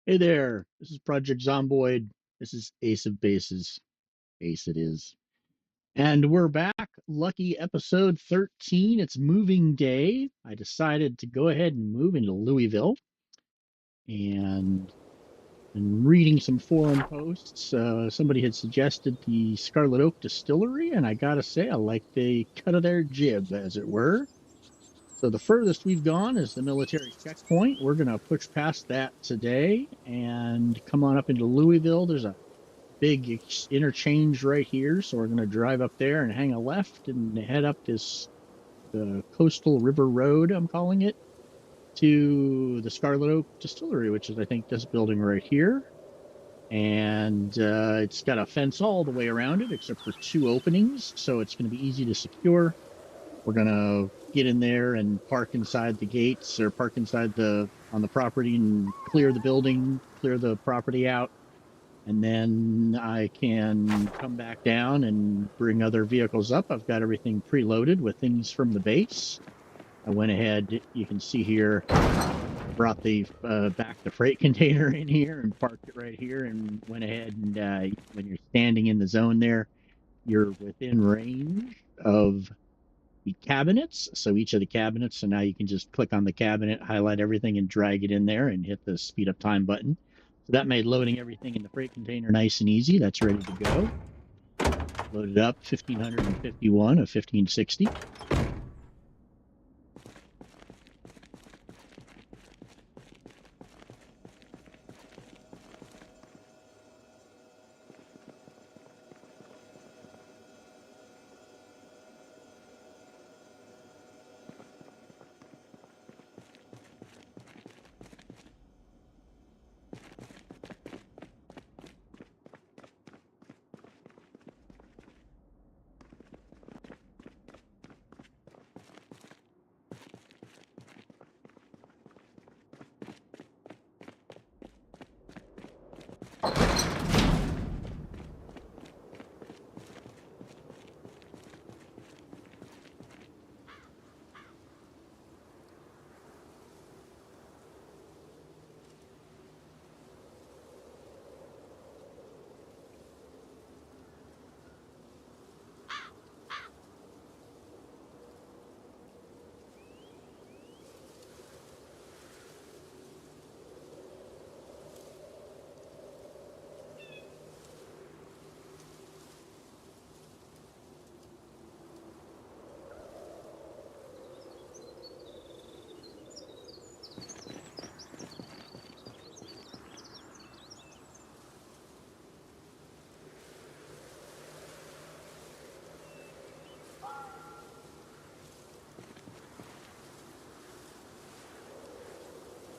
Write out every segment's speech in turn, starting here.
Hey there, this is Project Zomboid. This is Ace of Bases. Ace it is. And we're back. Lucky episode 13. It's moving day. I decided to go ahead and move into Louisville and been reading some forum posts. Somebody had suggested the Scarlet Oak Distillery, and I gotta say, I like the cut of their jib, as it were. So the furthest we've gone is the military checkpoint. We're going to push past that today and come on up into Louisville. There's a big interchange right here, so we're going to drive up there and hang a left and head up this coastal river road, I'm calling it, to the Scarlet Oak Distillery, which is, I think, this building right here. And it's got a fence all the way around it, except for two openings, so it's going to be easy to secure. We're going to get in there and park inside the gates or park inside on the property and clear the building, clear the property out. And then I can come back down and bring other vehicles up. I've got everything preloaded with things from the base. I went ahead, you can see here, brought back the freight container in here and parked it right here and went ahead and when you're standing in the zone there, you're within range of the cabinets. So each of the cabinets, so now you can just click on the cabinet, highlight everything and drag it in there and hit the speed up time button. So that made loading everything in the freight container nice and easy. That's ready to go. Loaded up 1551 of 1560.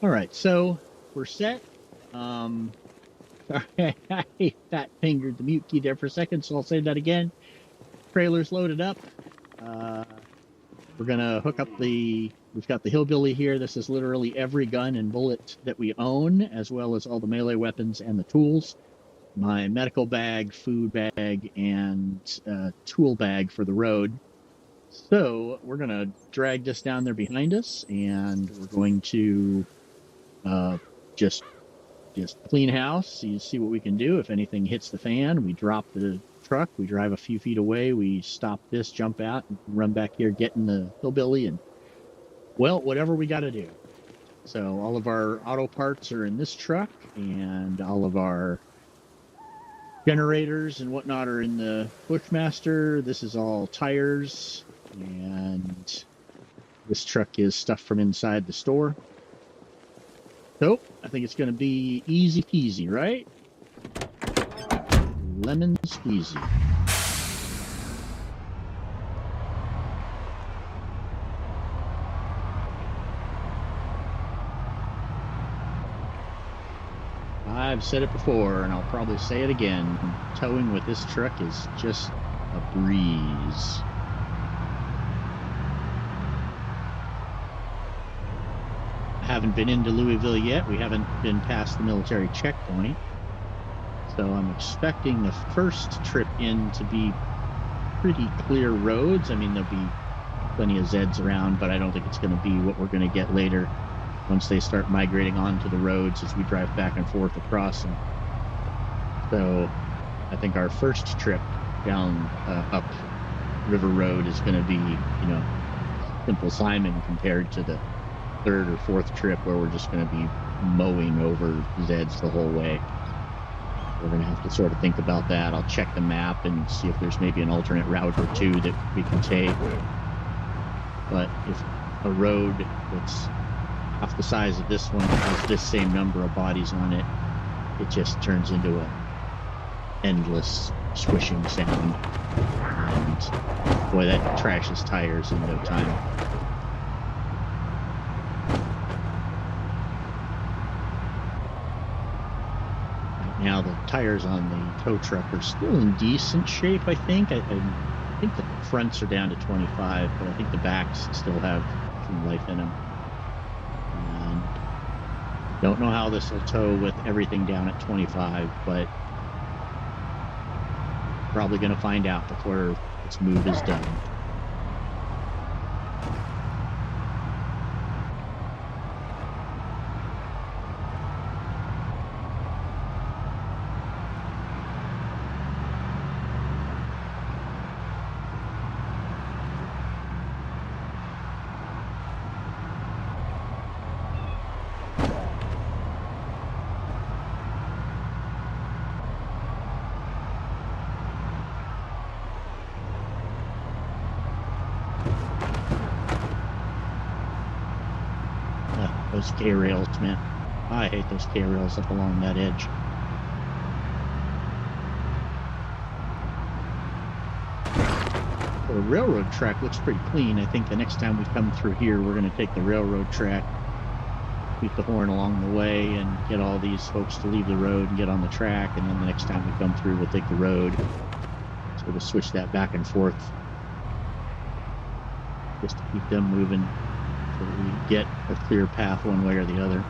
All right, so we're set. Sorry, I fat fingered the mute key there for a second, so I'll say that again. Trailer's loaded up. We're gonna hook up we've got the Hillbilly here. This is literally every gun and bullet that we own, as well as all the melee weapons and the tools. My medical bag, food bag, and tool bag for the road. So we're gonna drag this down there behind us, and we're going to just clean house. You see what we can do. If anything hits the fan, we drop the truck, we drive a few feet away, we stop this, jump out, and run back here, get in the Hillbilly, and, well, whatever we got to do. So all of our auto parts are in this truck, and all of our generators and whatnot are in the Bushmaster. This is all tires, and this truck is stuff from inside the store. So I think it's going to be easy peasy, right? Lemon squeezy. I've said it before, and I'll probably say it again. Towing with this truck is just a breeze. Haven't been into Louisville yet. We haven't been past the military checkpoint. So I'm expecting the first trip in to be pretty clear roads. I mean, there'll be plenty of Zeds around, but I don't think it's going to be what we're going to get later. once they start migrating onto the roads as we drive back and forth across them. So I think our first trip down up River Road is going to be, you know, Simple Simon compared to the third or fourth trip where we're just going to be mowing over Zeds the whole way. We're going to have to sort of think about that. I'll check the map and see if there's maybe an alternate route or two that we can take. But if a road that's half the size of this one has this same number of bodies on it, it just turns into a endless squishing sound. And boy, that trashes tires in no time. Now the tires on the tow truck are still in decent shape, I think. I think the fronts are down to 25, but I think the backs still have some life in them. And don't know how this will tow with everything down at 25, but probably going to find out before this move is done. Those K-rails, man. I hate those K-rails up along that edge. The railroad track looks pretty clean. I think the next time we come through here, we're going to take the railroad track, beat the horn along the way, and get all these folks to leave the road and get on the track. And then the next time we come through, we'll take the road. So we'll switch that back and forth just to keep them moving, so that we get a clear path one way or the other.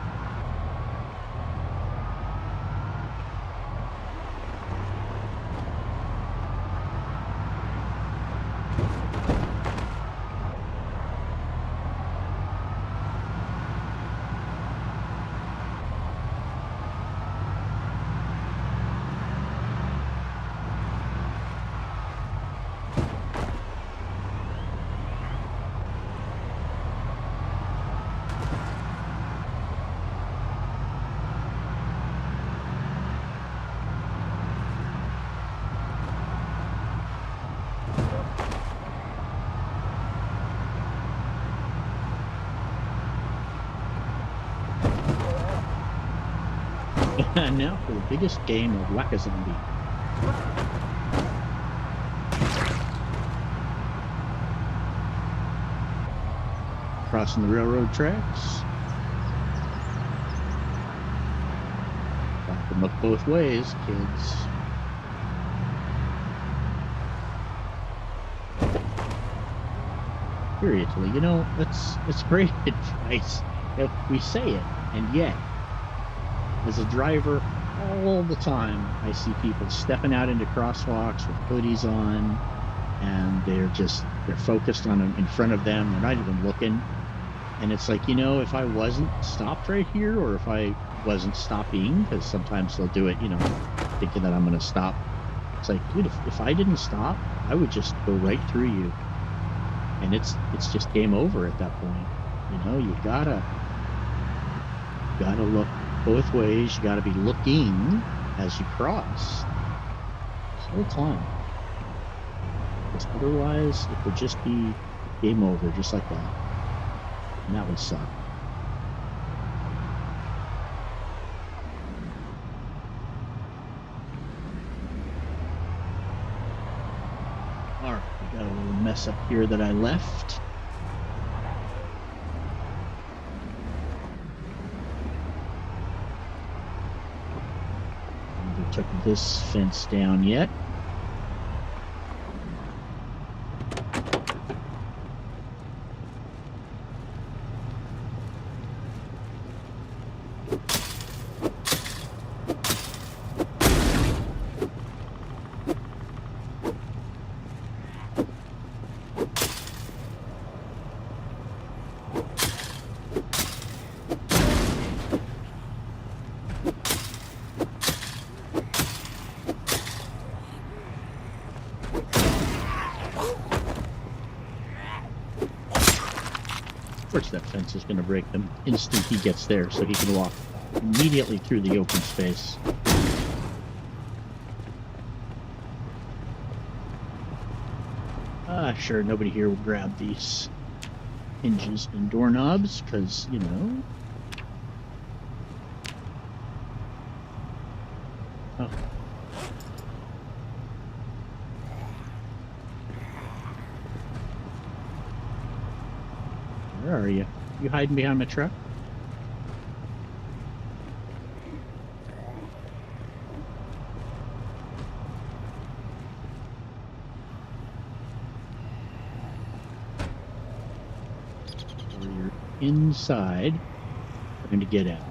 And now for the biggest game of Whack-A-Zombie. Crossing the railroad tracks. Got them up both ways, kids. Seriously, you know, it's great advice if we say it, and yet, as a driver, all the time I see people stepping out into crosswalks with hoodies on, and they're focused on in front of them. They're not even looking. And it's like, you know, if I wasn't stopped right here, or if I wasn't stopping, because sometimes they'll do it, you know, thinking that I'm going to stop. It's like, dude, if I didn't stop, I would just go right through you. And it's just game over at that point. You know, you gotta look both ways. You gotta be looking as you cross the whole time. Because otherwise, it would just be game over, just like that. And that would suck. Alright, we got a little mess up here that I left. Haven't took this fence down yet. course that fence is going to break them instant he gets there, so he can walk immediately through the open space. Sure, nobody here will grab these hinges and doorknobs, because, you know... Oh. Where are you? You hiding behind my truck? Or you're inside, trying to get out.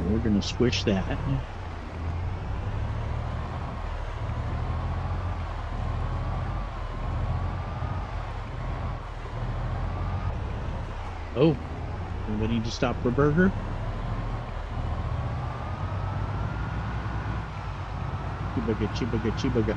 We're going to squish that. Oh, anybody need to stop for a burger? Chibaga, chibaga, chibaga.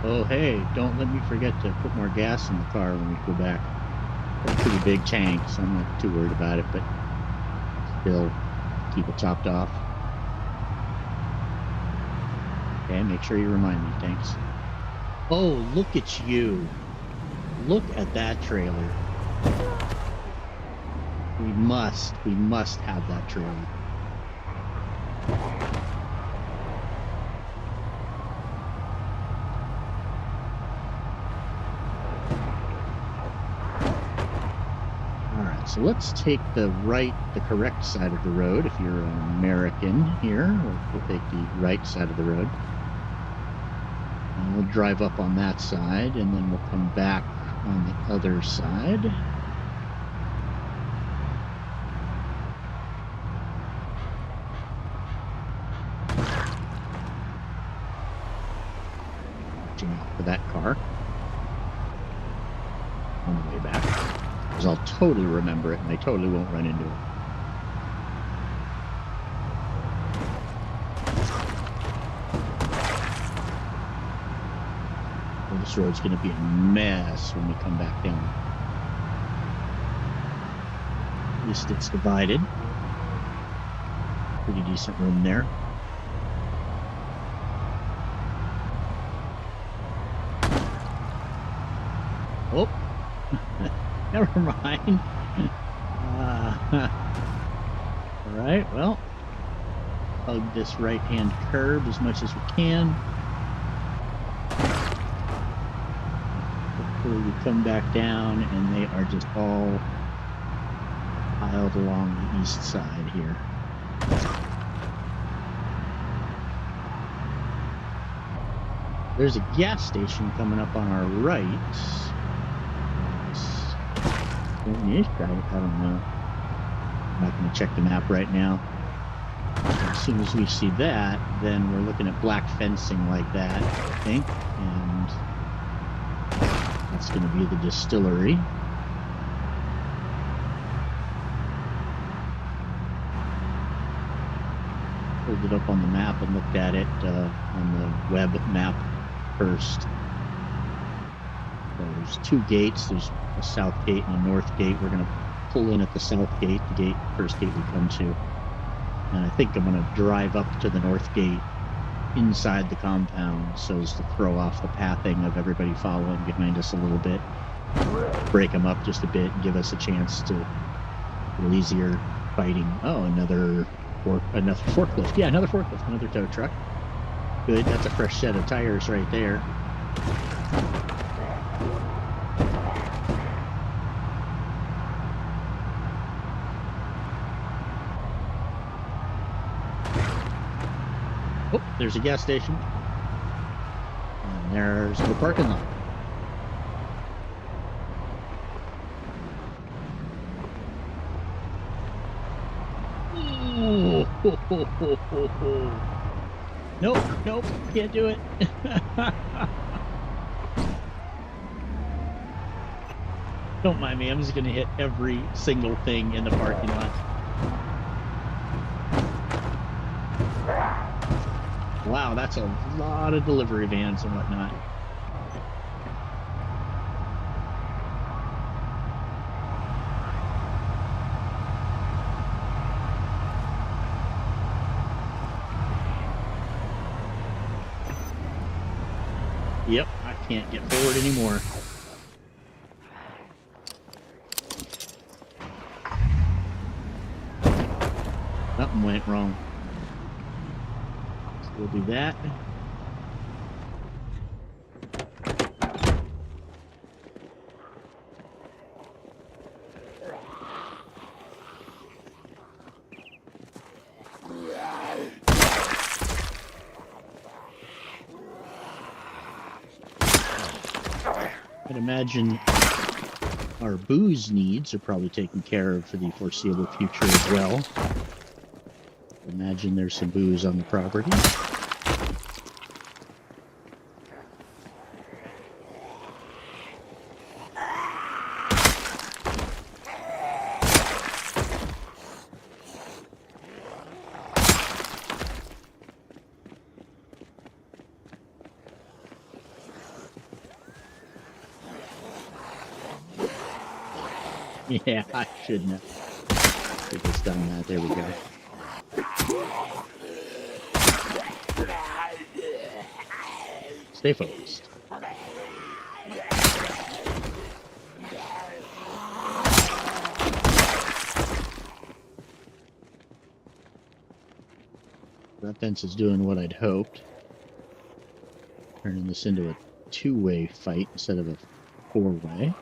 Oh, hey, don't let me forget to put more gas in the car when we go back. Got a pretty big tank, so I'm not too worried about it, but still keep it topped off. Okay, make sure you remind me, thanks. Oh, look at you. Look at that trailer. We must have that trailer. So let's take the correct side of the road. If you're an American here, we'll take the right side of the road. And we'll drive up on that side, and then we'll come back on the other side. Watching out for that car on the way back. Because I'll totally remember it, and I totally won't run into it. Well, this road's going to be a mess when we come back down. At least it's divided. Pretty decent room there. Oh! Never mind. Alright, well, hug this right-hand curb as much as we can. Hopefully we come back down and they are just all piled along the east side here. There's a gas station coming up on our right. I don't know. I'm not going to check the map right now. As soon as we see that, then we're looking at black fencing like that, I think. And that's going to be the distillery. Pulled it up on the map and looked at it on the web map first. There's two gates. There's a south gate and a north gate. We're going to pull in at the south gate, first gate we come to. And I think I'm going to drive up to the north gate inside the compound so as to throw off the pathing of everybody following behind us a little bit, break them up just a bit, and give us a chance to a little easier fighting. Oh, another forklift. Yeah, another forklift, another tow truck. Good, that's a fresh set of tires right there. Oh, there's a gas station. And there's the parking lot. Ooh, Nope, can't do it. Don't mind me, I'm just gonna hit every single thing in the parking lot. Wow, that's a lot of delivery vans and whatnot. Yep, I can't get forward anymore. Something went wrong. So we'll do that. I'd imagine our booze needs are probably taken care of for the foreseeable future as well. Imagine there's some booze on the property. Yeah, I shouldn't have just done that. There we go. Stay focused. That fence is doing what I'd hoped. Turning this into a two-way fight instead of a four-way.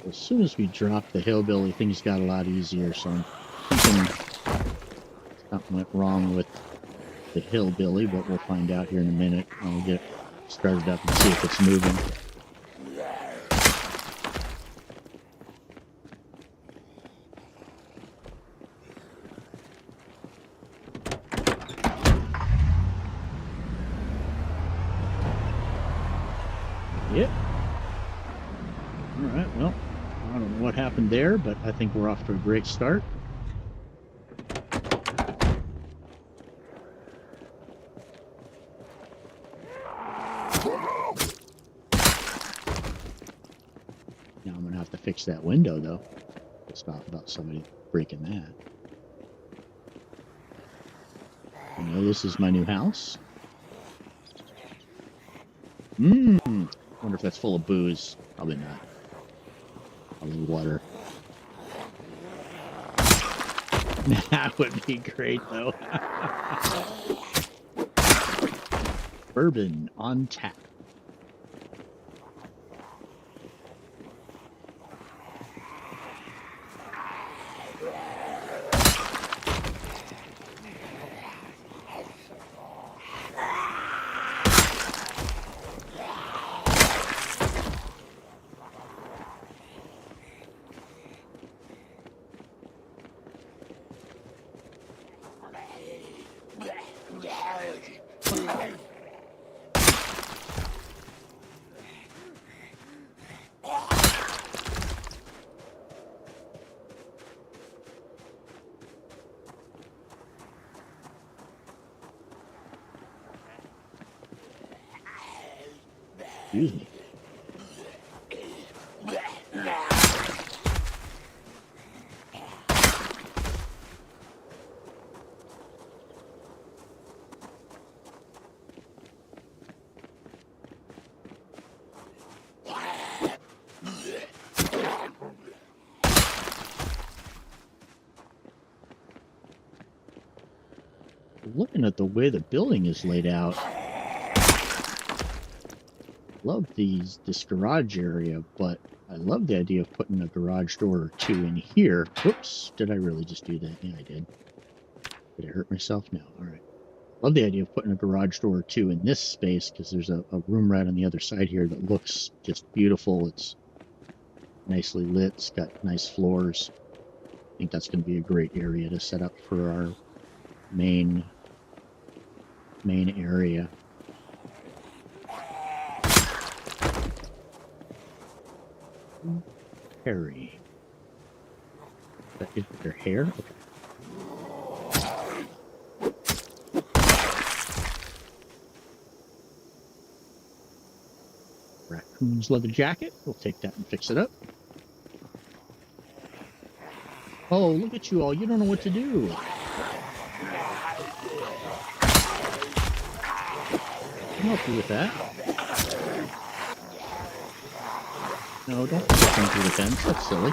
As soon as we dropped the Hillbilly, things got a lot easier, so I'm thinking something went wrong with the Hillbilly, but we'll find out here in a minute. I'll get it started up and see if it's moving. Yep. Alright, well, I don't know what happened there, but I think we're off to a great start. Now I'm going to have to fix that window, though. Pissed off about somebody breaking that. You know, this is my new house. Wonder if that's full of booze. Probably not. Probably water. That would be great, though. Bourbon on tap. Excuse me. Looking at the way the building is laid out, love this garage area, but I love the idea of putting a garage door or two in here. Whoops, did I really just do that? Yeah, I did. Did I hurt myself? No. All right. Love the idea of putting a garage door or two in this space because there's a room right on the other side here that looks just beautiful. It's nicely lit. It's got nice floors. I think that's going to be a great area to set up for our main area. Harry. Is their hair? Okay. Raccoon's leather jacket. We'll take that and fix it up. Oh, look at you all. You don't know what to do. I'll help you with that. No, don't push him through the fence. That's silly.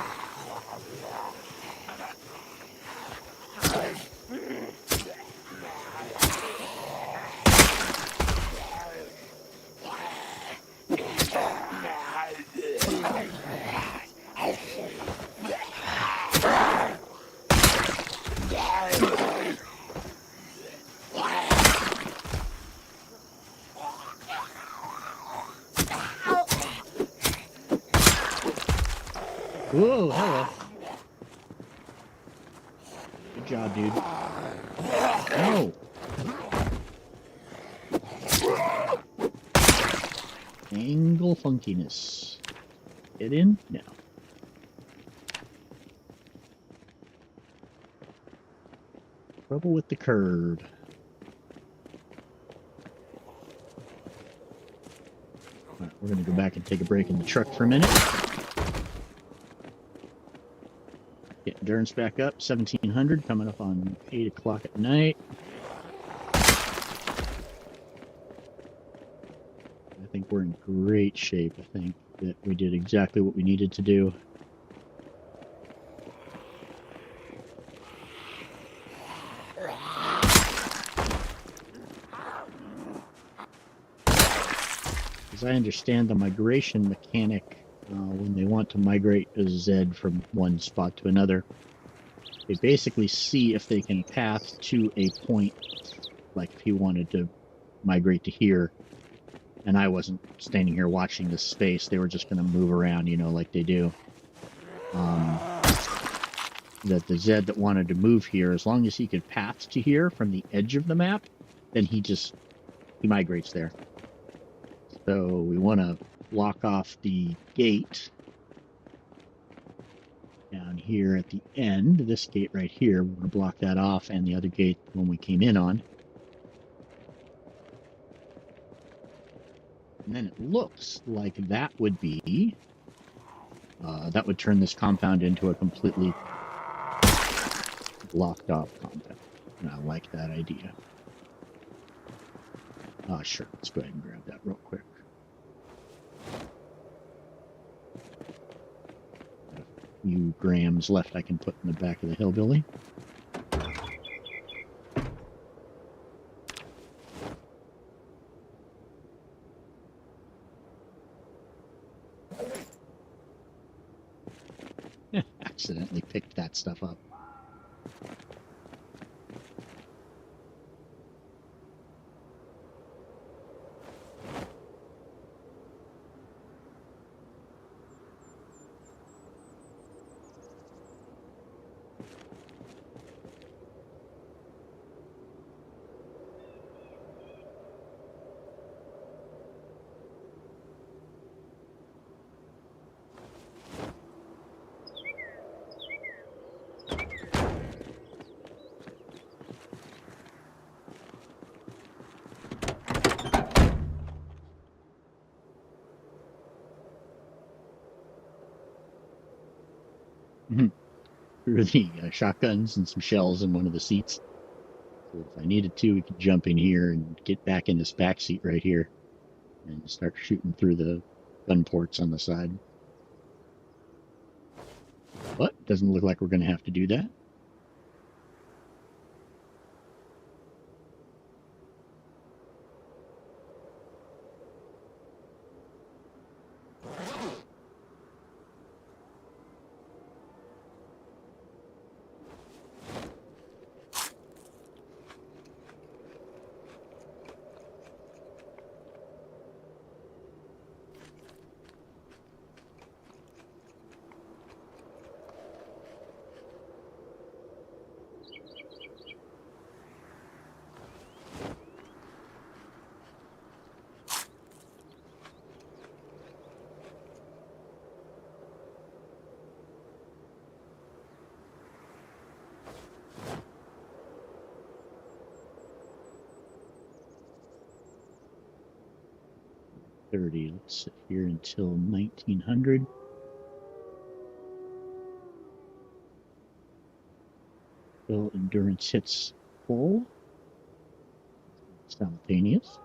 Whoa, hello. Good job, dude. No. Angle funkiness. Get in? No. Trouble with the curve. Alright, we're going to go back and take a break in the truck for a minute. Get endurance back up, 1700, coming up on 8 o'clock at night. I think we're in great shape. I think that we did exactly what we needed to do. As I understand the migration mechanic, when they want to migrate a Zed from one spot to another, they basically see if they can path to a point, like if he wanted to migrate to here, and I wasn't standing here watching this space, they were just going to move around, you know, like they do. That the Zed that wanted to move here, as long as he could path to here from the edge of the map, then he migrates there. So we want to block off the gate down here at the end. This gate right here, we're going to block that off, and the other gate when we came in on. And then it looks like that would be, that would turn this compound into a completely blocked off compound. And I like that idea. Sure, let's go ahead and grab that real quick. A few grams left I can put in the back of the Hillbilly. Accidentally picked that stuff up. Threw the shotguns and some shells in one of the seats. So if I needed to, we could jump in here and get back in this back seat right here and start shooting through the gun ports on the side. But doesn't look like we're going to have to do that. 30. Let's sit here until 1900. Till endurance hits full. Simultaneous.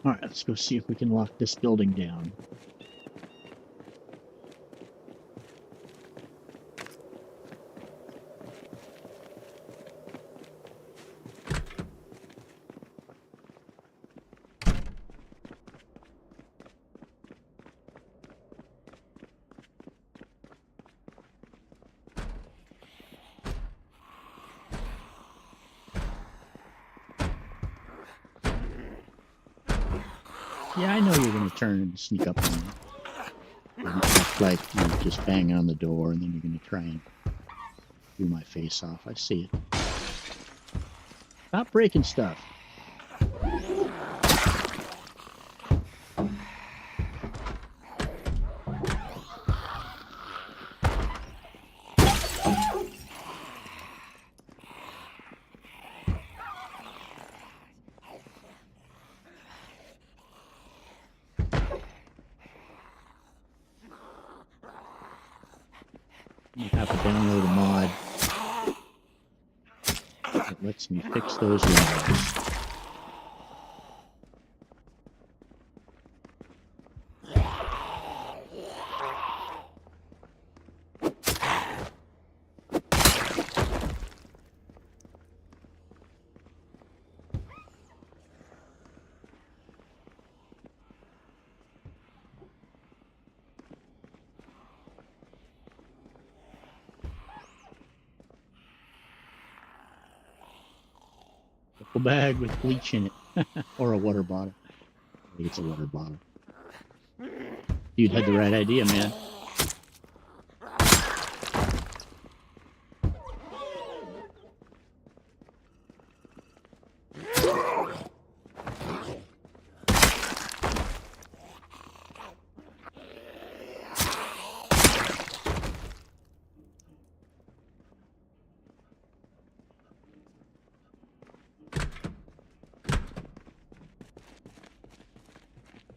All right, let's go see if we can lock this building down. Yeah, I know you're going to turn and sneak up on me. And act like you're just banging on the door and then you're going to try and do my face off. I see it. Stop breaking stuff. You have to download a mod that lets me fix those windows. A bag with bleach in it, or a water bottle. I think it's a water bottle. Dude had the right idea, man.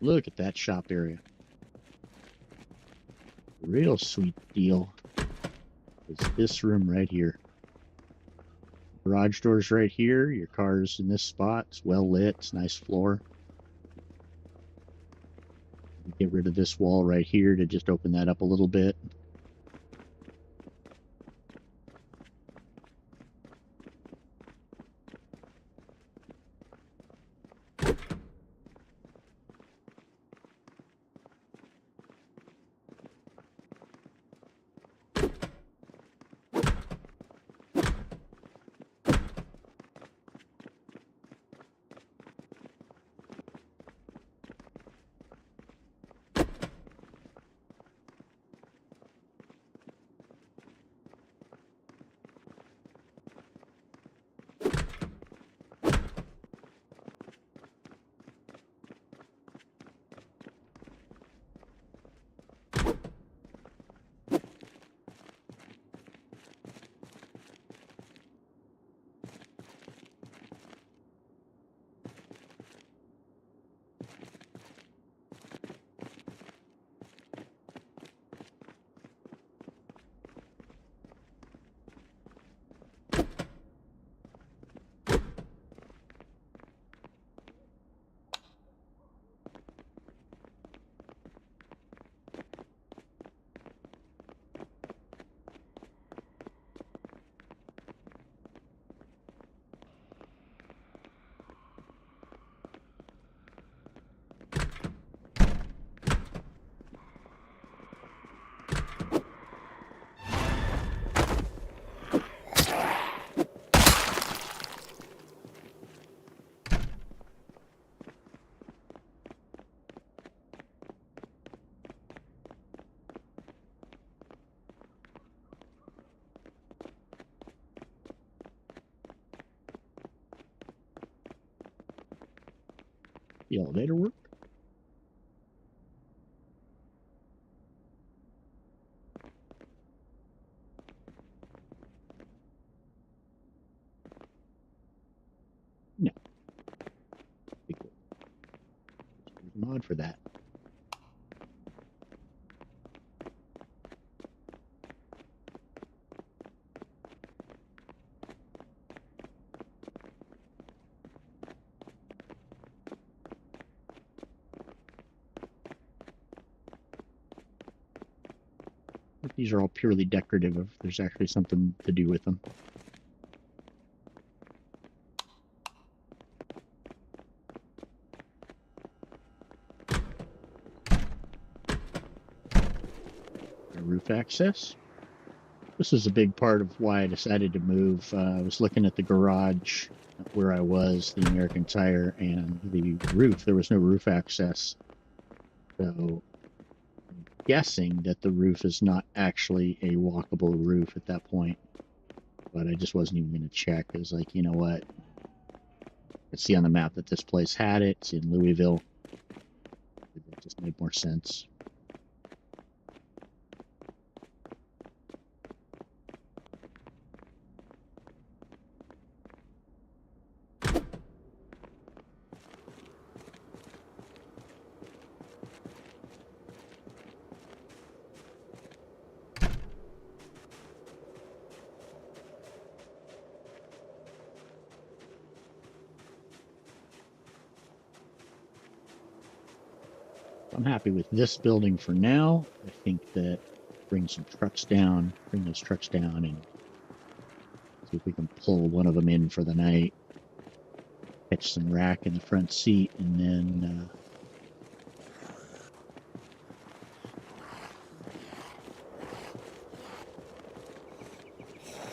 Look at that shop area. Real sweet deal is this room right here. Garage door's right here. Your car's in this spot. It's well lit. It's nice floor. Get rid of this wall right here to just open that up a little bit. The elevator work? mod for that. These are all purely decorative if there's actually something to do with them. Roof access. This was a big part of why I decided to move. I was looking at the garage where I was, the American Tire, and the roof. There was no roof access. So I'm guessing that the roof is not actually a walkable roof at that point. But I just wasn't even going to check. It was like, you know what? I see on the map that this place had it. It's in Louisville. It just made more sense. I'm happy with this building for now. I think that bring those trucks down and see if we can pull one of them in for the night. Catch some rack in the front seat, and then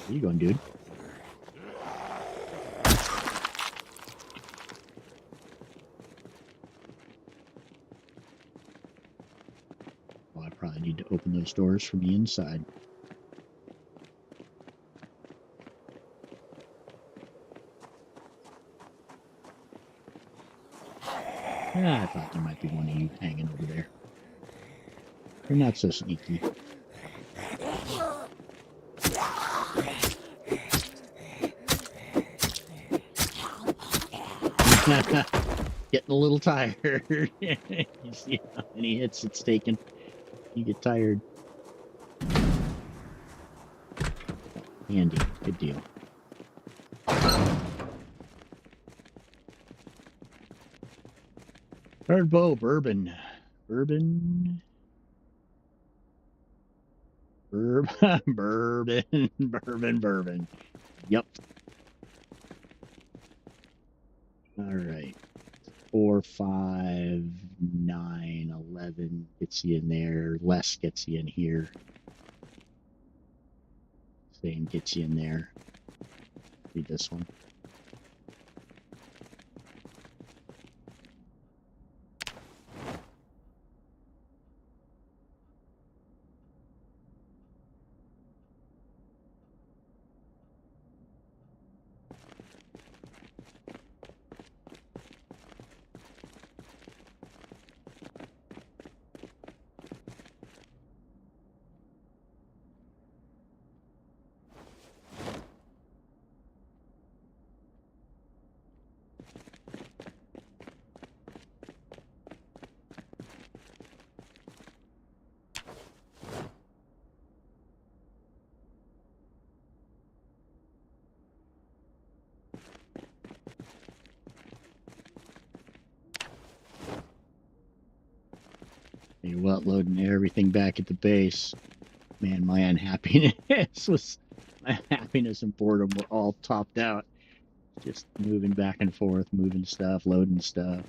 where you going, dude? Well, I probably need to open those doors from the inside. Yeah, I thought there might be one of you hanging over there. You're not so sneaky. Getting a little tired. You see how many hits it's taken. You get tired. Handy. Good deal. Hardbow bourbon. Bourbon. Bourbon. Yep. All right. 4, 5, 9, 11 gets you in there. Less gets you in here. Same gets you in there. Read this one. You're well loading everything back at the base. Man, my unhappiness and boredom were all topped out. Just moving back and forth, moving stuff, loading stuff.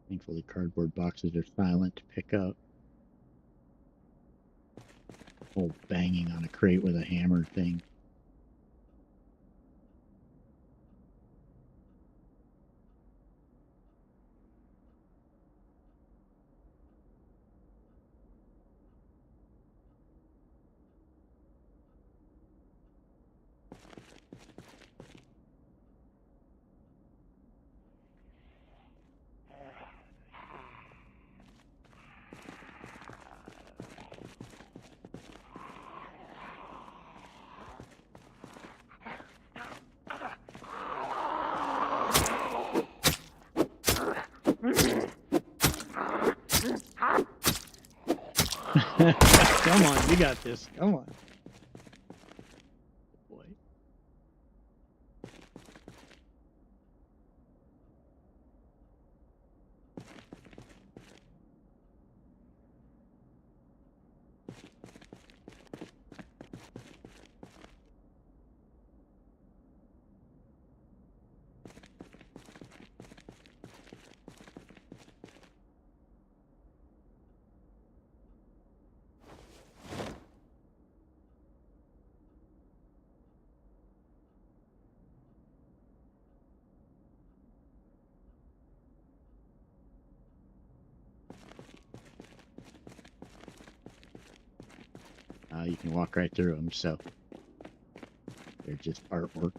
Thankfully, cardboard boxes are silent to pick up. Whole banging on a crate with a hammer thing. Come on, you got this. Come on. Boy. You can walk right through them, so they're just artwork.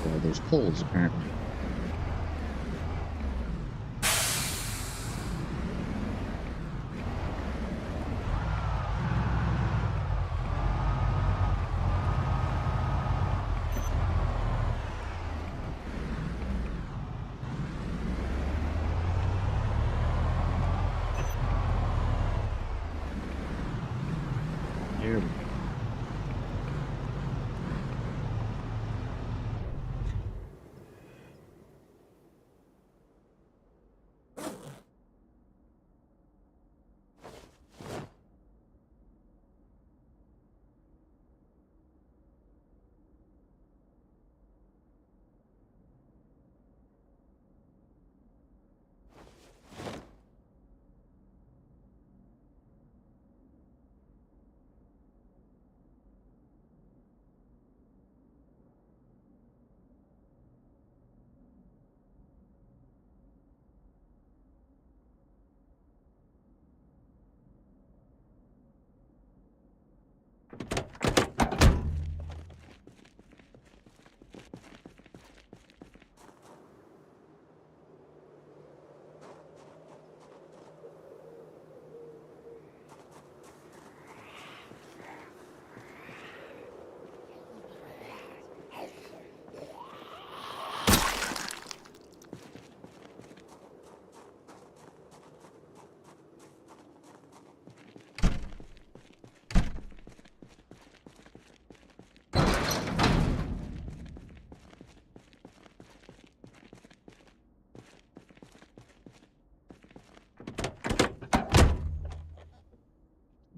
Well, there's poles, apparently. There we go.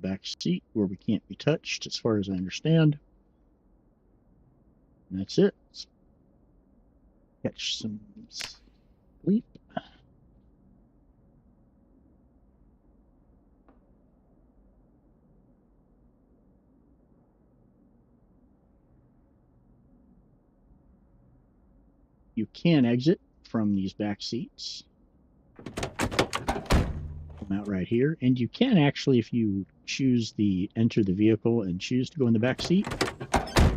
Back seat where we can't be touched, as far as I understand. And that's it. Let's catch some sleep. You can exit from these back seats. Come out right here, and you can actually, if you choose the enter the vehicle and choose to go in the back seat,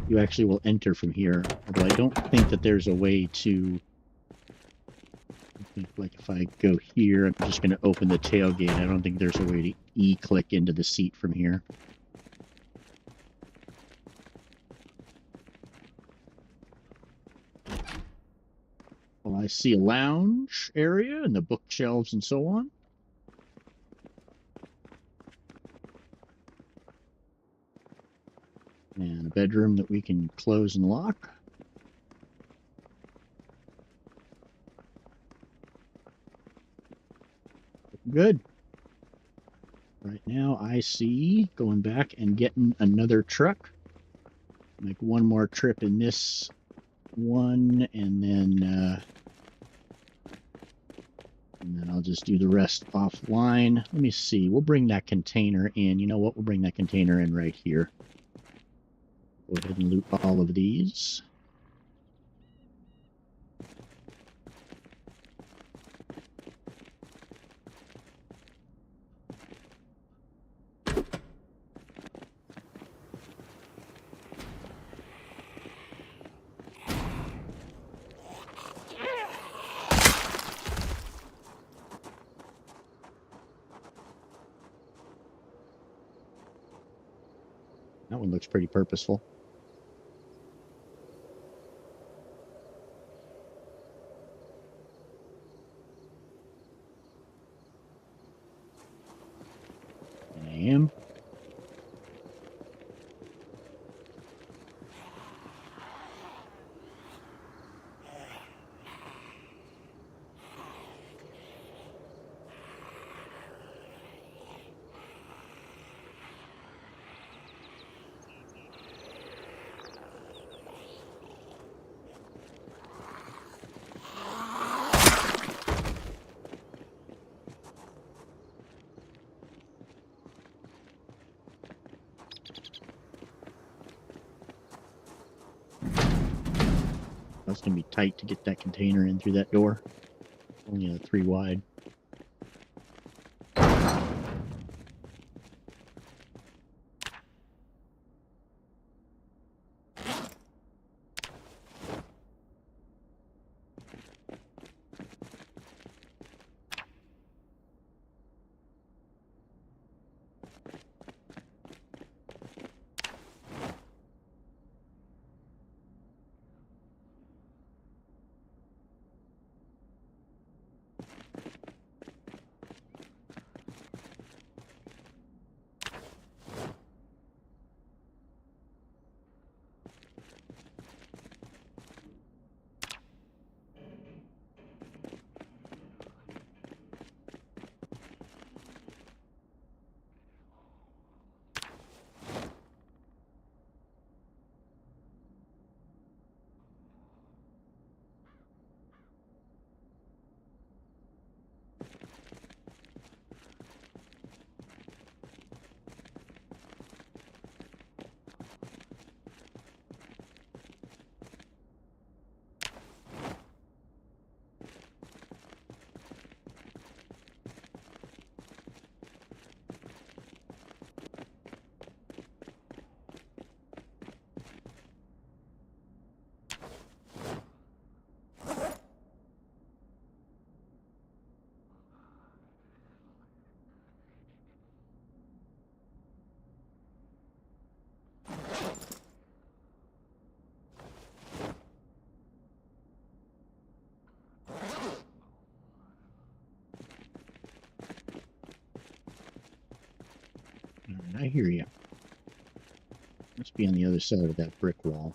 you actually will enter from here. Although I don't think that there's a way to, I think, like, if I go here, I'm just going to open the tailgate. I don't think there's a way to E-click into the seat from here. Well, I see a lounge area and the bookshelves and so on. And a bedroom that we can close and lock. Good. Right now I see going back and getting another truck. Make one more trip in this one, and then I'll just do the rest offline. Let me see. We'll bring that container in. You know what? We'll bring that container in right here. Go ahead and loot all of these. That one looks pretty purposeful. And I am. That's going to be tight to get that container in through that door. Only a 3 wide. I hear you. Must be on the other side of that brick wall.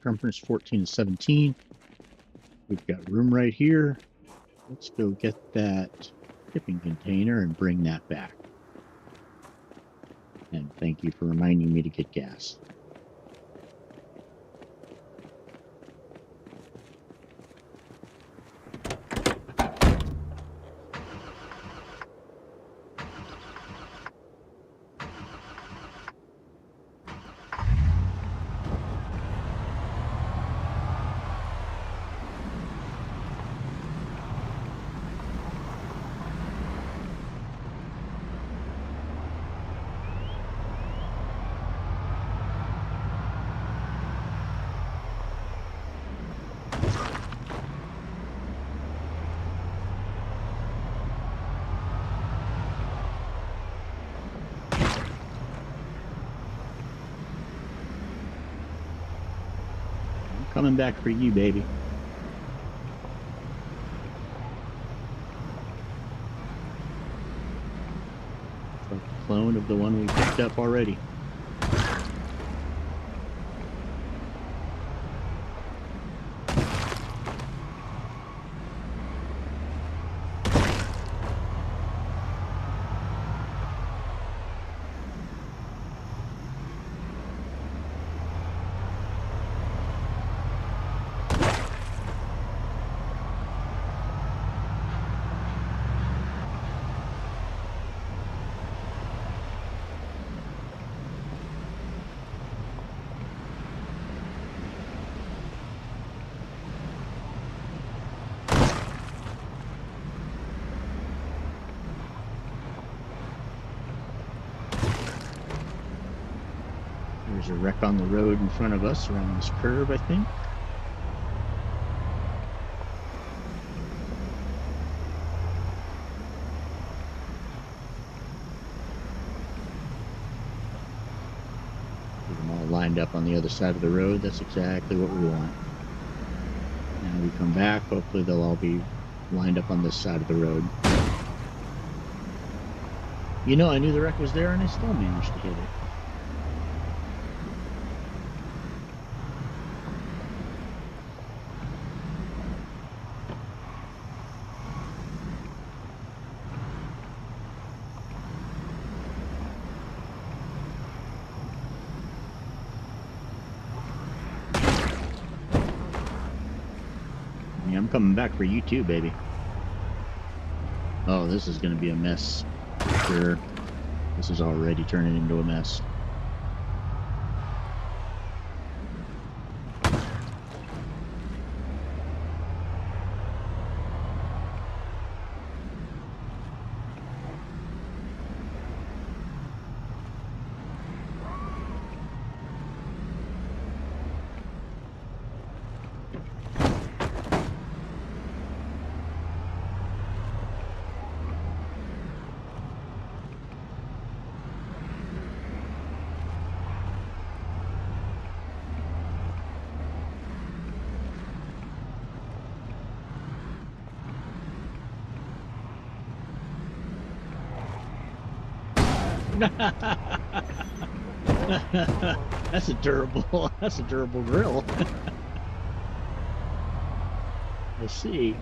Compass 14 and 17. We've got room right here. Let's go get that shipping container and bring that back. And thank you for reminding me to get gas. Coming back for you, baby. It's like a clone of the one we picked up already. There's a wreck on the road in front of us around this curve, I think. Get them all lined up on the other side of the road. That's exactly what we want. Now we come back. Hopefully they'll all be lined up on this side of the road. You know, I knew the wreck was there and I still managed to hit it. I'm coming back for you too, baby. Oh, this is going to be a mess. Sure. This is already turning into a mess. That's a durable grill. Let's see.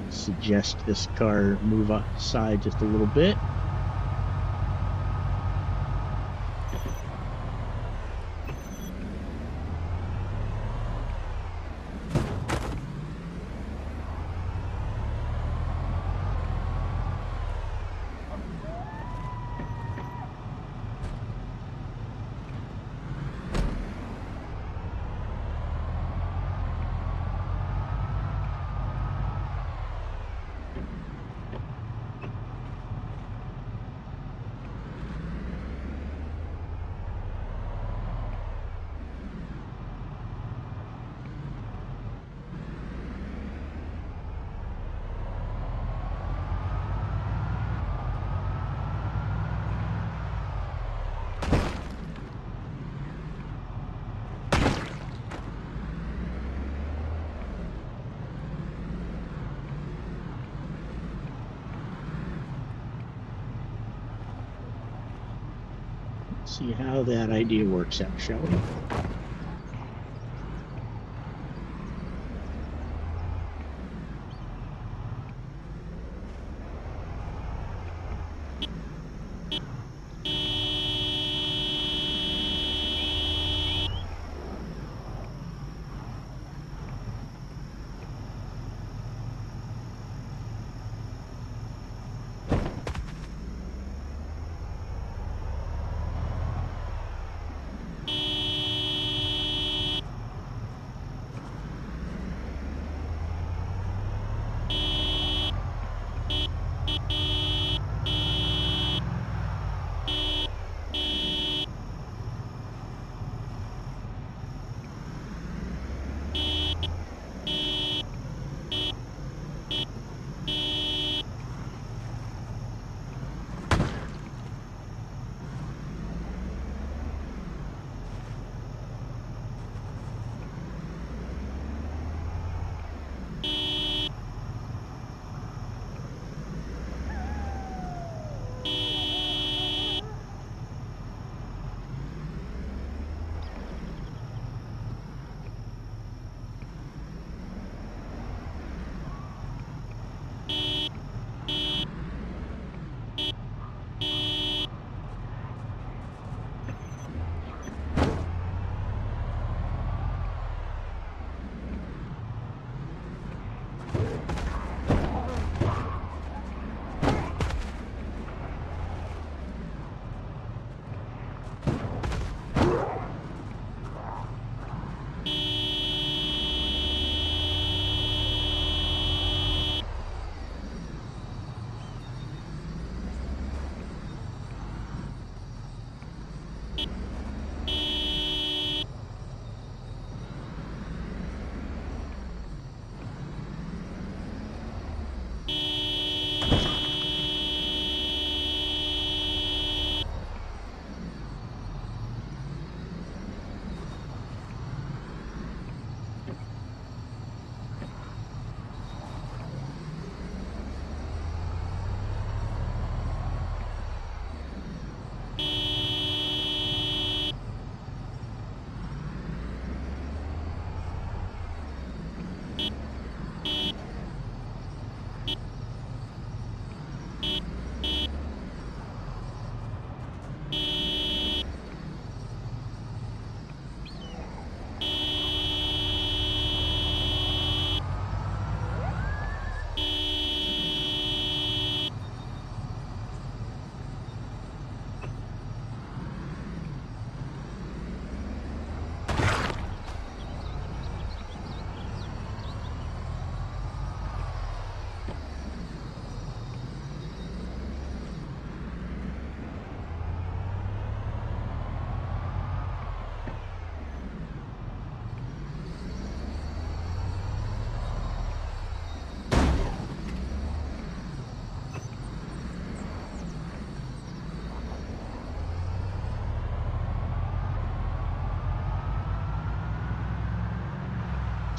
Suggest this car move aside just a little bit. See how that idea works out, shall we?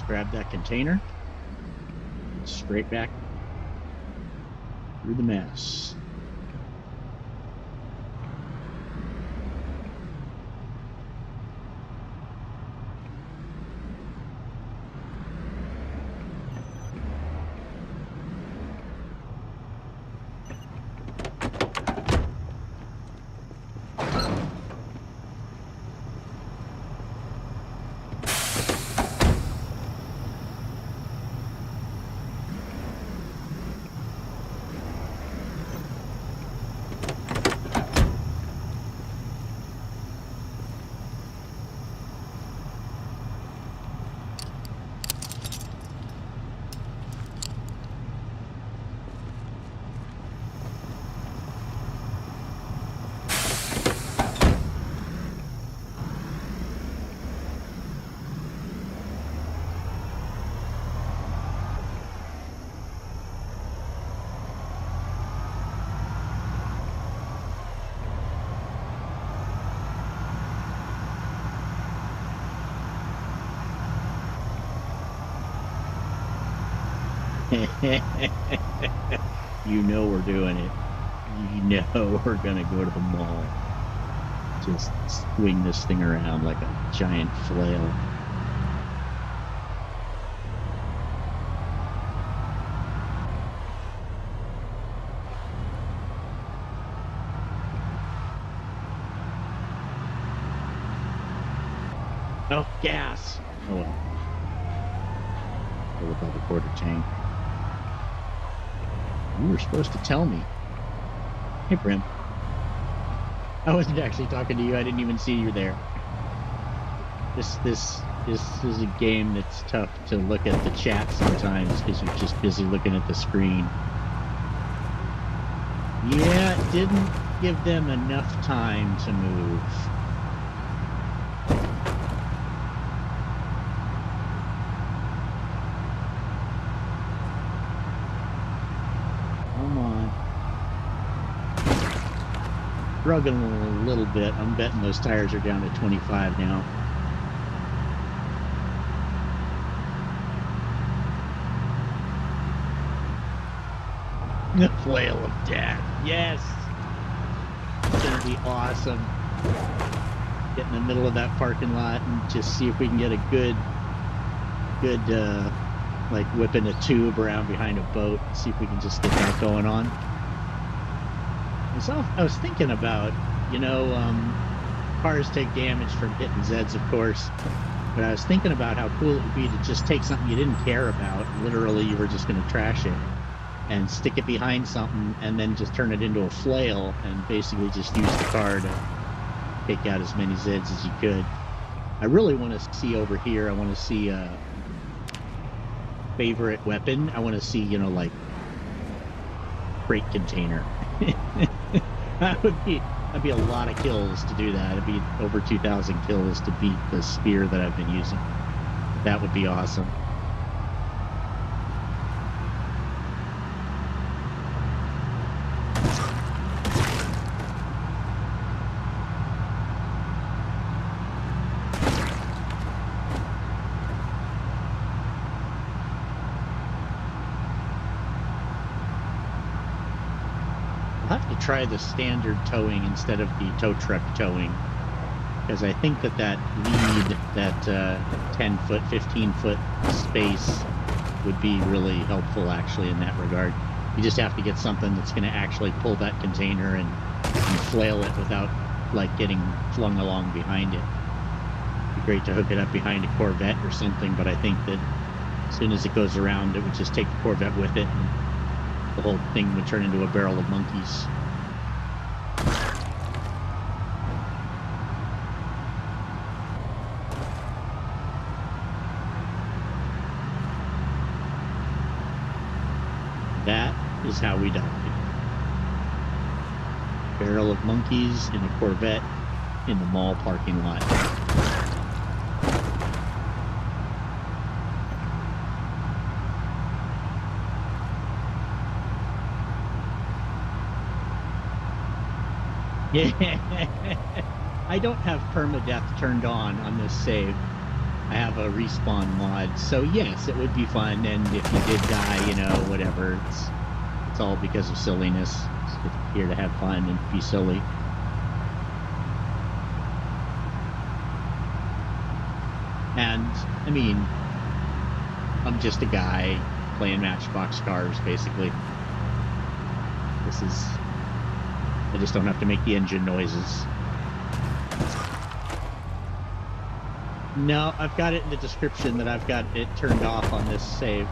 Grab that container, straight back through the mess. You know we're doing it. You know we're gonna go to the mall. Just swing this thing around like a giant flail. Oh, gas! Oh well. Fill up the quarter tank. You were supposed to tell me. Hey, Brim. I wasn't actually talking to you. I didn't even see you there. This is a game that's tough to look at the chat sometimes because you're just busy looking at the screen. Yeah, it didn't give them enough time to move. Come on. Struggling a little bit. I'm betting those tires are down to 25 now. The flail of death. Yes! It's gonna be awesome. Get in the middle of that parking lot and just see if we can get a good, like whipping a tube around behind a boat. See if we can just get that going on. I was thinking about, you know, cars take damage from hitting Zeds, of course. But I was thinking about how cool it would be to just take something you didn't care about. Literally, you were just going to trash it. And stick it behind something and then just turn it into a flail and basically just use the car to take out as many Zeds as you could. I really want to see over here, I want to see a favorite weapon. I want to see, you know, like crate container. That'd be a lot of kills to do that. It'd be over 2,000 kills to beat the spear that I've been using. That would be awesome. I'll have to try the standard towing instead of the tow truck towing, because I think that lead, that 10-foot, 15-foot space would be really helpful actually in that regard. You just have to get something that's going to actually pull that container and flail it without like getting flung along behind it. It'd be great to hook it up behind a Corvette or something, but I think that as soon as it goes around, it would just take the Corvette with it, and the whole thing would turn into a barrel of monkeys. That is how we died. Barrel of monkeys in a Corvette in the mall parking lot. Yeah, I don't have permadeath turned on this save. I have a respawn mod, so yes, it would be fun. And if you did die, you know, whatever, it's all because of silliness. It's here to have fun and be silly. And I mean, I'm just a guy playing Matchbox cars, basically. I just don't have to make the engine noises. No, I've got it in the description that I've got it turned off on this save.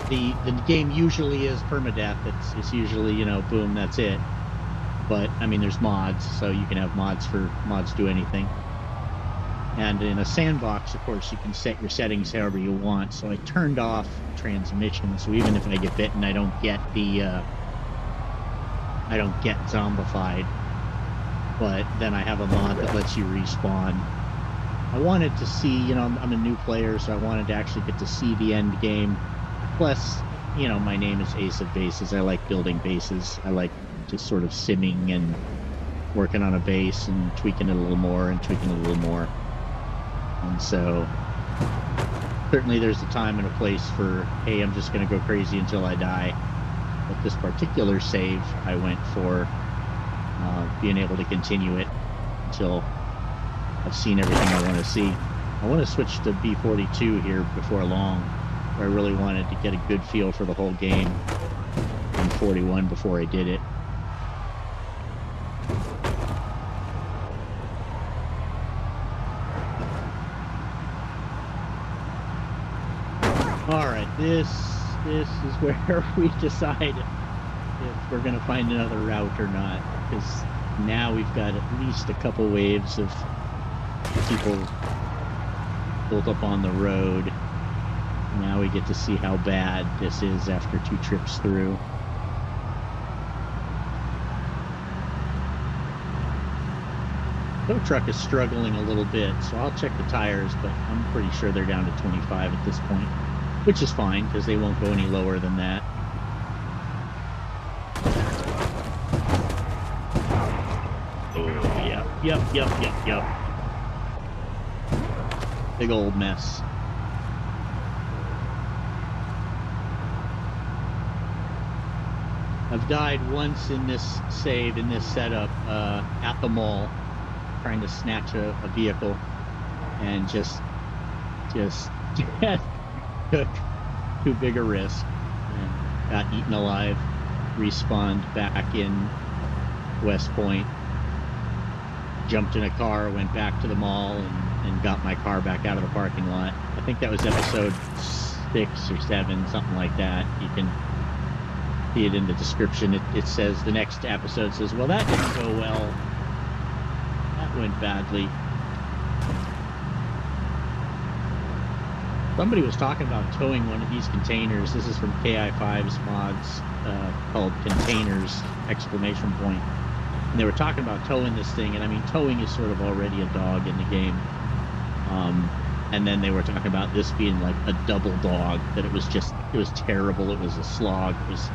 The game usually is permadeath. It's usually, you know, boom, that's it. But, I mean, there's mods, so you can have mods do anything. And in a sandbox, of course, you can set your settings however you want. So I turned off transmission, so even if I get bitten, I don't get zombified. But then I have a mod that lets you respawn. I wanted to see, you know, I'm a new player, so I wanted to actually get to see the end game. Plus, you know, my name is Ace of Bases. I like building bases. I like just sort of simming and working on a base and tweaking it a little more and tweaking it a little more. And so, certainly there's a time and a place for, hey, I'm just going to go crazy until I die. But this particular save, I went for being able to continue it until I've seen everything I want to see. I want to switch to B42 here before long, where I really wanted to get a good feel for the whole game in 41 before I did it. Alright, this is where we decide if we're going to find another route or not, because now we've got at least a couple waves of people built up on the road. Now we get to see how bad this is after 2 trips through. Tow truck is struggling a little bit, so I'll check the tires, but I'm pretty sure they're down to 25 at this point, which is fine because they won't go any lower than that. Oh, yep. Big old mess. I've died once in this save, in this setup, at the mall, trying to snatch a vehicle, and just took too big a risk and got eaten alive. Respawned back in West Point, jumped in a car, went back to the mall, and got my car back out of the parking lot. I think that was episode 6 or 7, something like that. You can see it in the description. It says, the next episode says, well, that didn't go well. That went badly. Somebody was talking about towing one of these containers. This is from KI5's mods, called Containers, exclamation point. And they were talking about towing this thing, and I mean, towing is sort of already a dog in the game. And then they were talking about this being like a double dog, that it was terrible, it was a slog, it was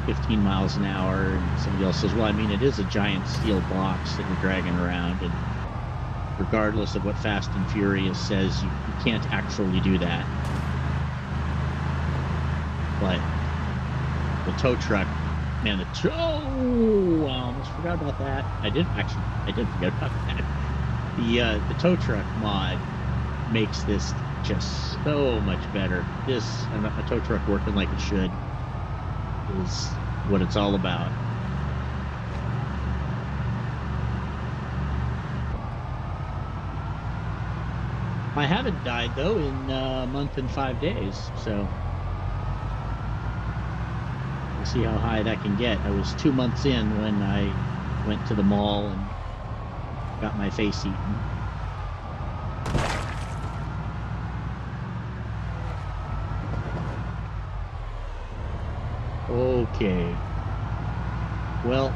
15 miles an hour, and somebody else says, well, I mean, it is a giant steel box that we're dragging around, and regardless of what Fast and Furious says, you can't actually do that. But the tow truck, man, I almost forgot about that. I did forget about that. The tow truck mod makes this just so much better. This, and a tow truck working like it should, is what it's all about. I haven't died, though, in a month and 5 days, so we'll see how high that can get. I was 2 months in when I went to the mall and got my face eaten. Okay. Well,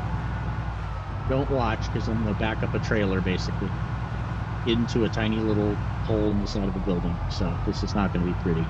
don't watch, because I'm going to back up a trailer, basically, into a tiny little hole in the side of the building. So this is not going to be pretty.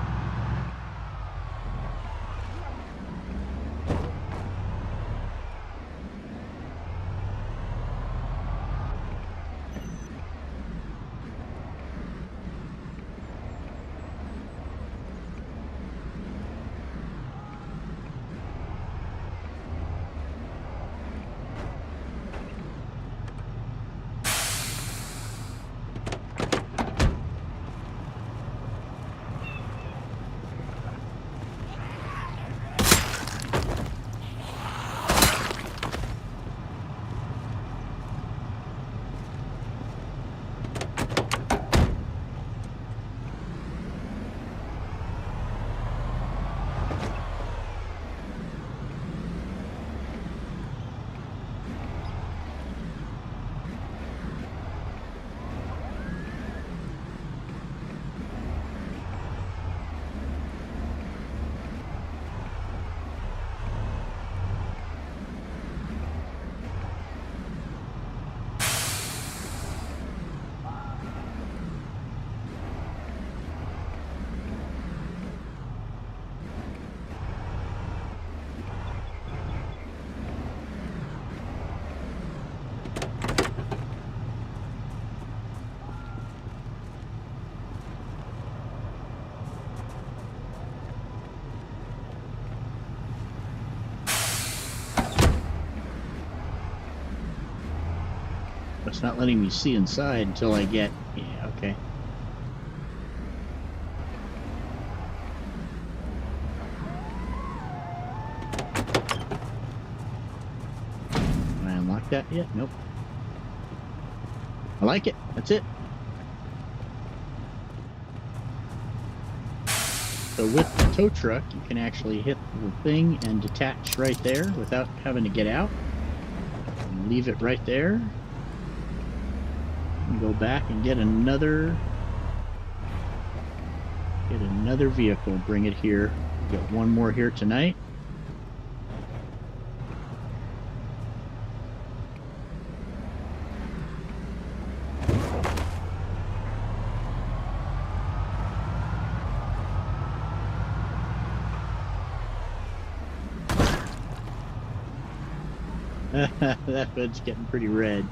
It's not letting me see inside until I get... Yeah, okay. Can I unlock that yet? Nope. I like it. That's it. So with the tow truck, you can actually hit the thing and detach right there without having to get out. And leave it right there. And go back and get another vehicle. Bring it here. We've got one more here tonight. That hood's getting pretty red.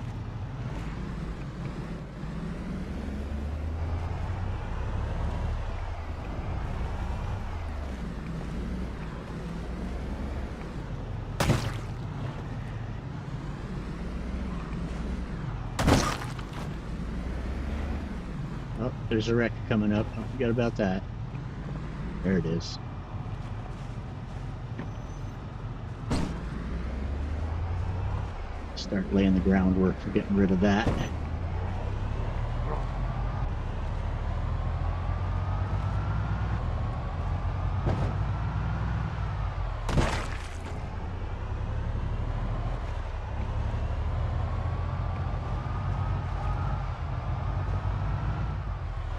Oh, there's a wreck coming up. Don't forget about that. There it is. Start laying the groundwork for getting rid of that.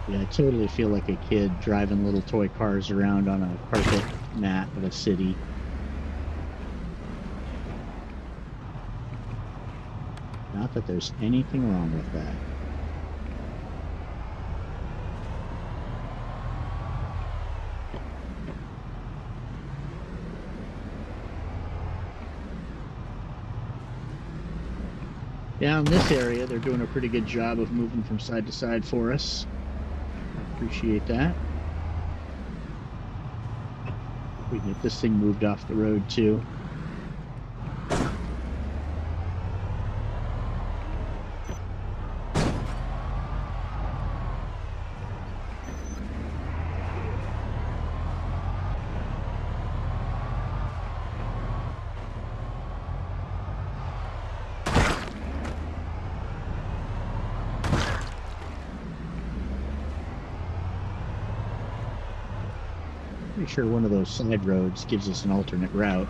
Yeah, I totally feel like a kid driving little toy cars around on a carpet mat of a city. Not that there's anything wrong with that. Down this area, they're doing a pretty good job of moving from side to side for us. I appreciate that. We can get this thing moved off the road too. Pretty sure one of those side roads gives us an alternate route.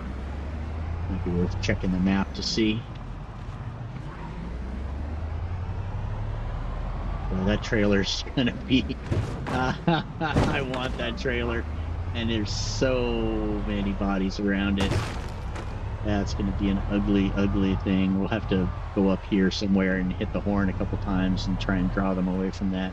Might be worth checking the map to see. Well, that trailer's gonna be... I want that trailer. And there's so many bodies around it. That's gonna be an ugly, ugly thing. We'll have to go up here somewhere and hit the horn a couple times and try and draw them away from that.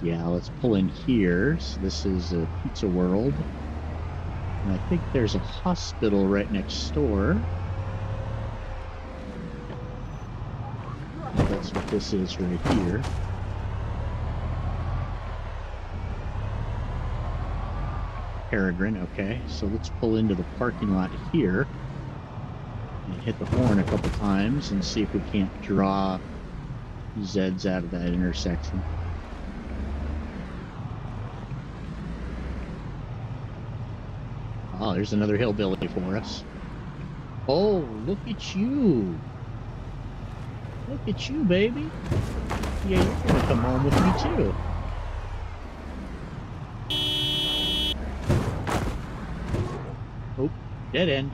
Yeah, let's pull in here. So this is a Pizza World. And I think there's a hospital right next door. That's what this is right here. Peregrine, okay. So let's pull into the parking lot here. And hit the horn a couple times and see if we can't draw Zeds out of that intersection. Oh, there's another hillbilly for us. Oh, look at you. Look at you, baby. Yeah, you're gonna come home with me too. Oh, dead end.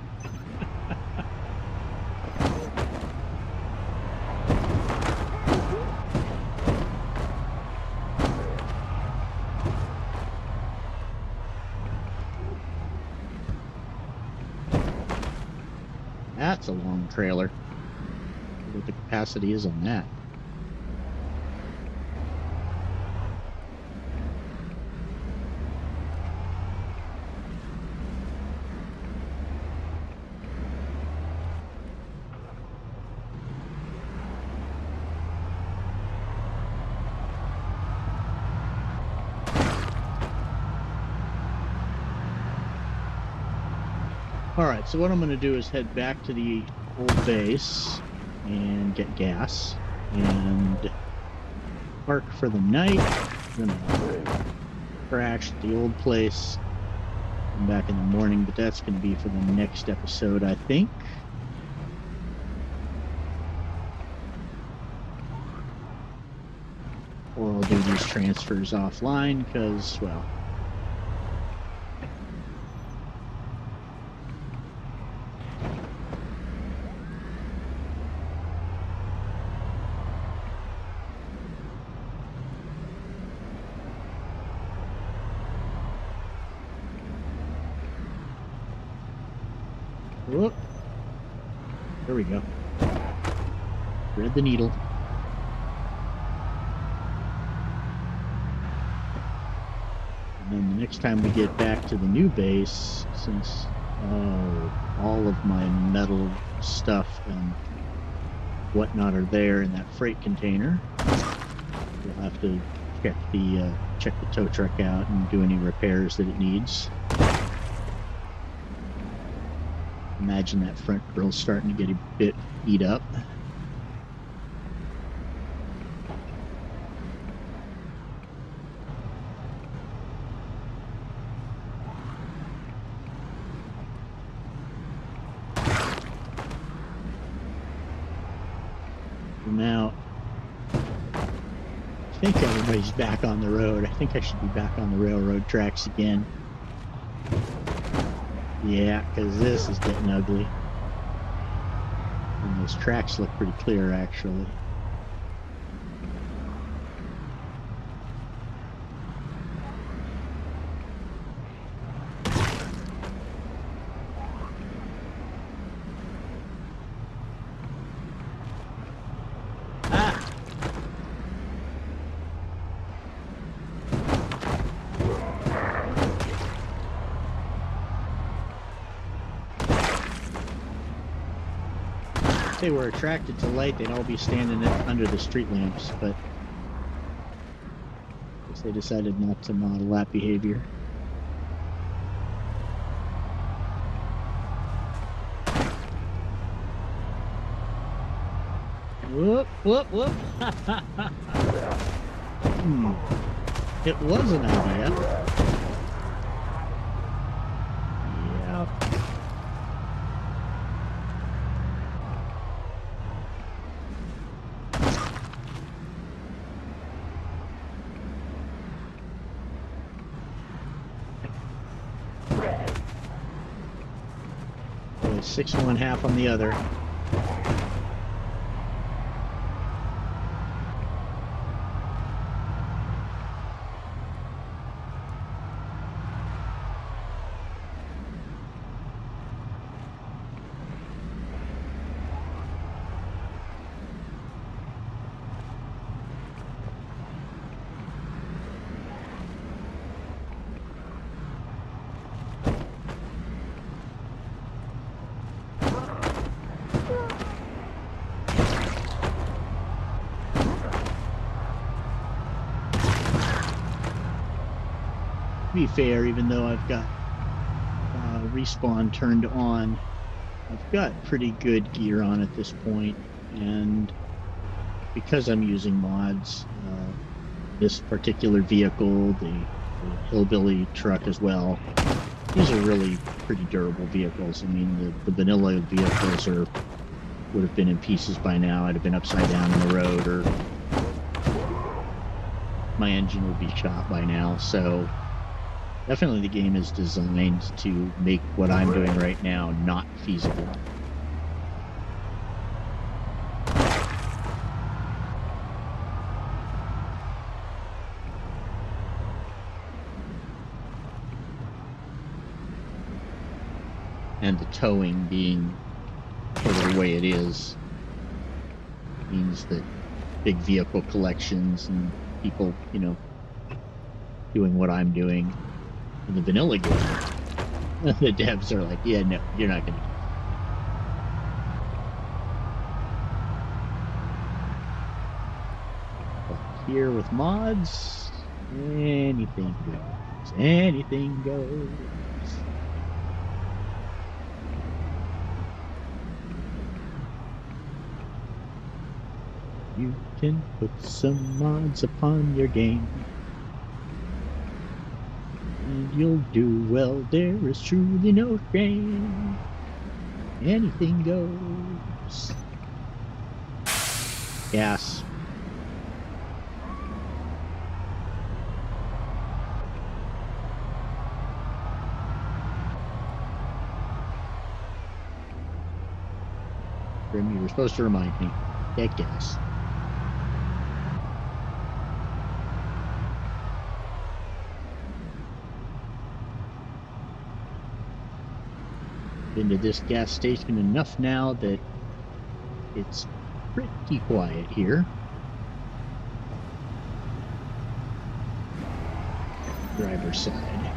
That's a long trailer. What the capacity is on that. All right, so what I'm going to do is head back to the old base and get gas and park for the night. I'm going to crash at the old place. Come back in the morning, but that's going to be for the next episode, I think. Or I'll do these transfers offline because, well, whoop. There we go. Thread the needle. And then the next time we get back to the new base, since all of my metal stuff and whatnot are there in that freight container, we'll have to check the tow truck out and do any repairs that it needs. Imagine that front grill's starting to get a bit beat up. Now, I think everybody's back on the road. I think I should be back on the railroad tracks again. Yeah, because this is getting ugly. And those tracks look pretty clear, actually. If they were attracted to light, they'd all be standing under the street lamps, but I guess they decided not to model that behavior. Whoop, whoop, whoop. It was an idea. Six on one, half on the other. Be fair, even though I've got respawn turned on, I've got pretty good gear on at this point, and because I'm using mods, this particular vehicle, the Hillbilly truck as well, these are really pretty durable vehicles. I mean, the vanilla vehicles would have been in pieces by now. I'd have been upside down on the road, or my engine would be shot by now. So definitely the game is designed to make what I'm doing right now not feasible. And the towing being sort of the way it is means that big vehicle collections and people, you know, doing what I'm doing in the vanilla game, the devs are like, yeah, no, you're not gonna do it. But here with mods, anything goes. Anything goes. You can put some mods upon your game, and you'll do well. There is truly no shame. Anything goes. Yes. Grim, you were supposed to remind me. Heck yes. Been to this gas station enough now that it's pretty quiet here. Driver's side.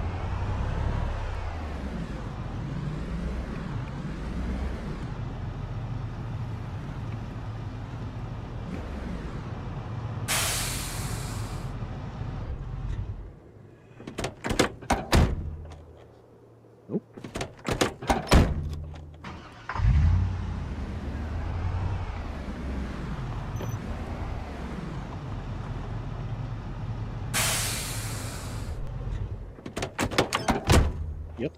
Nope. Yep.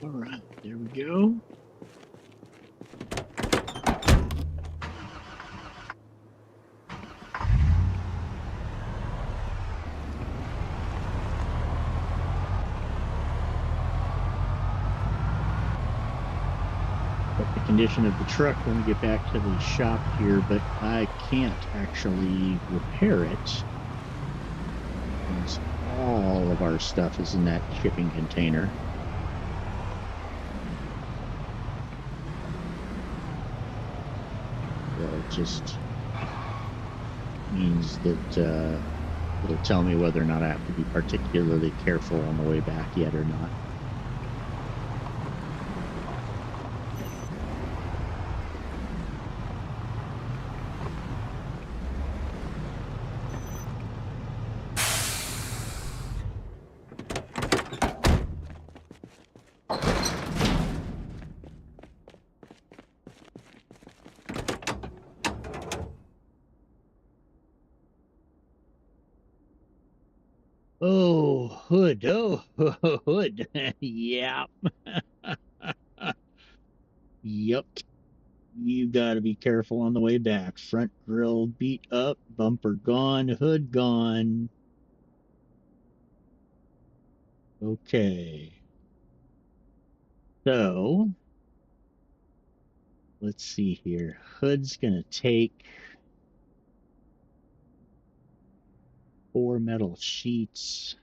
All right, there we go. The condition of the truck when we get back to the shop here, but I can't actually repair it because all of our stuff is in that shipping container. So it just means that it'll tell me whether or not I have to be particularly careful on the way back yet or not. Oh, hood. Oh, hood. Yeah. Yep. You got to be careful on the way back. Front grille beat up, bumper gone, hood gone. Okay. So, let's see here. Hood's going to take 4 metal sheets.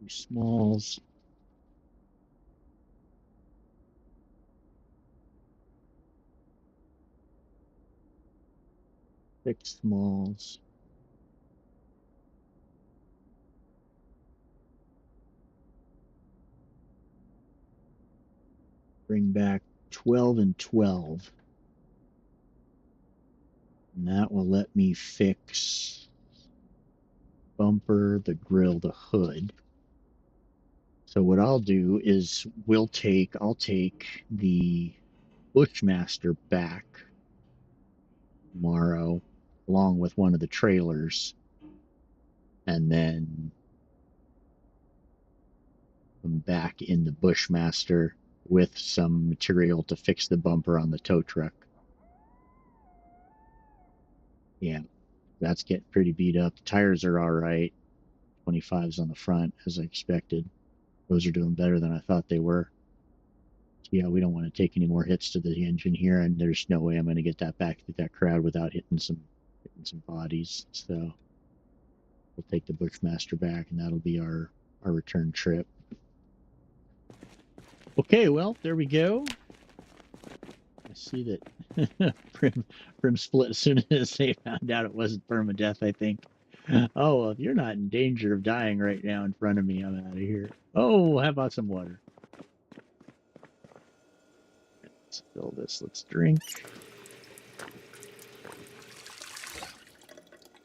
2 smalls. 6 smalls. Bring back 12 and 12. And that will let me fix bumper, the grill, the hood. So what I'll do is I'll take the Bushmaster back tomorrow along with one of the trailers, and then come back in the Bushmaster with some material to fix the bumper on the tow truck. Yeah, that's getting pretty beat up. The tires are all right. 25s on the front, as I expected. Those are doing better than I thought they were. So yeah, we don't want to take any more hits to the engine here, and there's no way I'm going to get that back to that crowd without hitting some bodies. So we'll take the Bushmaster back, and that'll be our return trip. Okay, well, there we go. I see that Prim split as soon as they found out it wasn't permadeath, I think. Oh, well, if you're not in danger of dying right now in front of me, I'm out of here. Oh, how about some water? Let's fill this. Let's drink.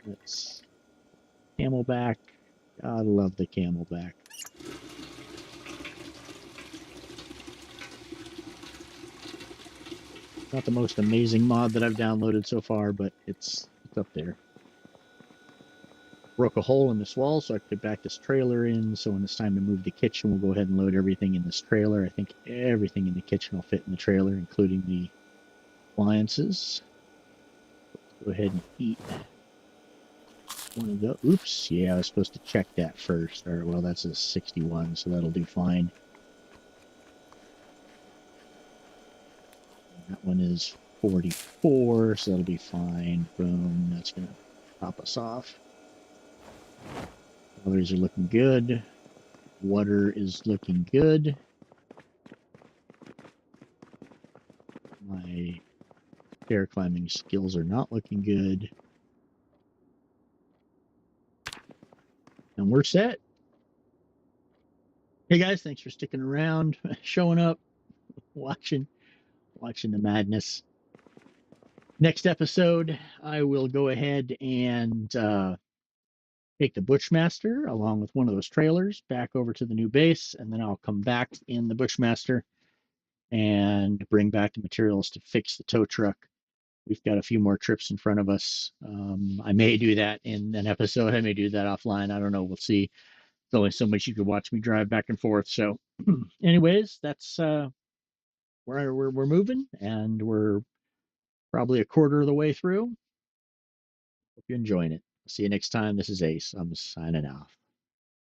Let's Camelback. I love the Camelback. Not the most amazing mod that I've downloaded so far, but it's up there. Broke a hole in this wall, so I could back this trailer in. So when it's time to move the kitchen, we'll go ahead and load everything in this trailer. I think everything in the kitchen will fit in the trailer, including the appliances. Let's go ahead and eat one of those. Oops, yeah, I was supposed to check that first. All right, well, that's a 61, so that'll do fine. That one is 44, so that'll be fine. Boom, that's going to top us off. Colors are looking good. Water is looking good. My stair climbing skills are not looking good. And we're set. Hey guys, thanks for sticking around, showing up, watching the madness. Next episode, I will go ahead and take the Bushmaster along with one of those trailers back over to the new base, and then I'll come back in the Bushmaster and bring back the materials to fix the tow truck. We've got a few more trips in front of us. I may do that in an episode. I may do that offline. I don't know. We'll see. There's only so much you can watch me drive back and forth. So, anyways, that's where we're moving, and we're probably a quarter of the way through. Hope you're enjoying it. See you next time. This is Ace. I'm signing off.